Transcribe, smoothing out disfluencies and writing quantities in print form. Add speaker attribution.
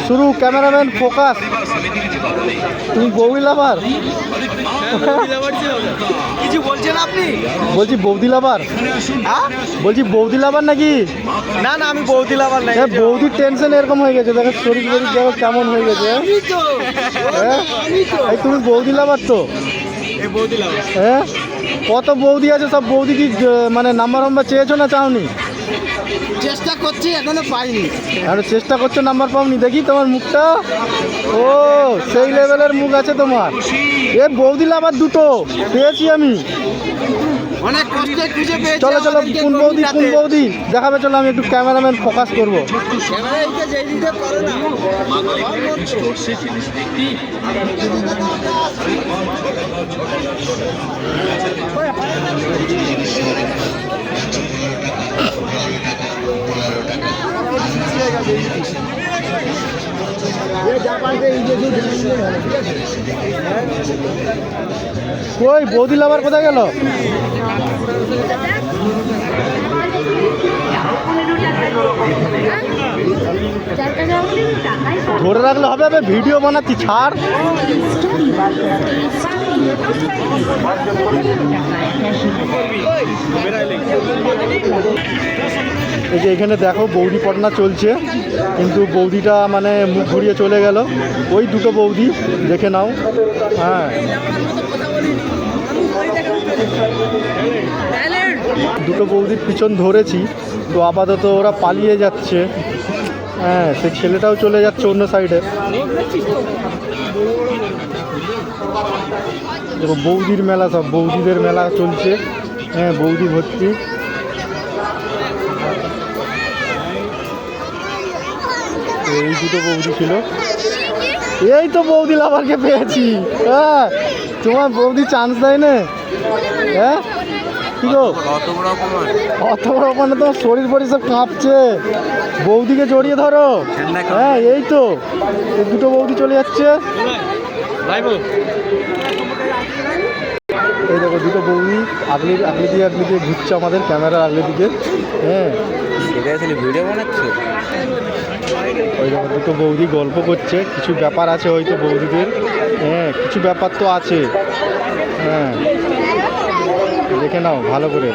Speaker 1: শুরু, cameraman focus. তুমি বৌদি লাভার?
Speaker 2: কিছু বলছেন আপনি?
Speaker 1: বলছি বৌদি লাভার। বলছি বৌদি লাভার নাকি?
Speaker 2: না না, আমি বৌদি লাভার নাই।
Speaker 1: বৌদির টেনশন এরকম হয়ে গেছে, দেখো শরীর শরীর দেখো কেমন হয়ে গেছে। হ্যাঁ এই তুমি বৌদি লাভার তো?
Speaker 2: এই বৌদি লাভার।
Speaker 1: হ্যাঁ, কত বৌদি আছে, সব বৌদি কি মানে নাম্বার চেয়েছো না চাওনি?
Speaker 2: চেষ্টা করছি, এখনো পাইনি।
Speaker 1: আরে চেষ্টা করছো, নাম্বার পাওনি? দেখি তোমার মুখটা। ও সেই লেভেলের মুখ আছে তোমার। এ বৌদি লাভার দুটো পেয়েছি আমি।
Speaker 2: অনেক কষ্টে খুঁজে পেয়েছি।
Speaker 1: চলো চলো, কোন বৌদি কোন বৌদি দেখাবে, চলো আমি একটু ক্যামেরাম্যান ফোকাস করবো।
Speaker 2: ক্যামেরাকে যেই দিতে পারে না।
Speaker 1: কই বৌদি লাভার কোথায় গেল? ধরে রাখলে হবে, আমি ভিডিও বানাচ্ছি, ছাড়। এই যে এখানে দেখো বৌদি পটনা চলছে, কিন্তু বৌদিটা মানে মুখ ঘুরিয়ে চলে গেল। ওই দুটো বৌদি দেখে নাও। হ্যাঁ, দুটো বৌদির পিছন ধরেছি, তো আপাতত ওরা পালিয়ে যাচ্ছে। হ্যাঁ, সে ছেলেটাও চলে যাচ্ছে অন্য সাইডে। দেখো বৌদির মেলা, সব বৌদিদের মেলা চলছে। হ্যাঁ, বৌদি ভর্তি। এই দুটো বৌদি ছিল। এই তো বৌদি লাভারকে পেয়েছি। হ্যাঁ, তোমার বৌদি চান্স দেয় না? হ্যাঁ কি গো, অত বড় মানে তোমার শরীর ফরীর সব কাঁপছে। বৌদিকে জড়িয়ে ধরো। হ্যাঁ এই তো, এই দুটো বৌদি চলে যাচ্ছে। এই দেখো দুটো বৌদি আগলি দিয়ে ঘুরছে আমাদের ক্যামেরার আগলি দিকে। হ্যাঁ,
Speaker 2: ভিডিও বানাচ্ছে।
Speaker 1: ওই দেখো দুটো বৌদি গল্প করছে, কিছু ব্যাপার আছে হয়তো বৌদিদের। হ্যাঁ, কিছু ব্যাপার তো আছে। হ্যাঁ, দেখে নাও ভালো করে।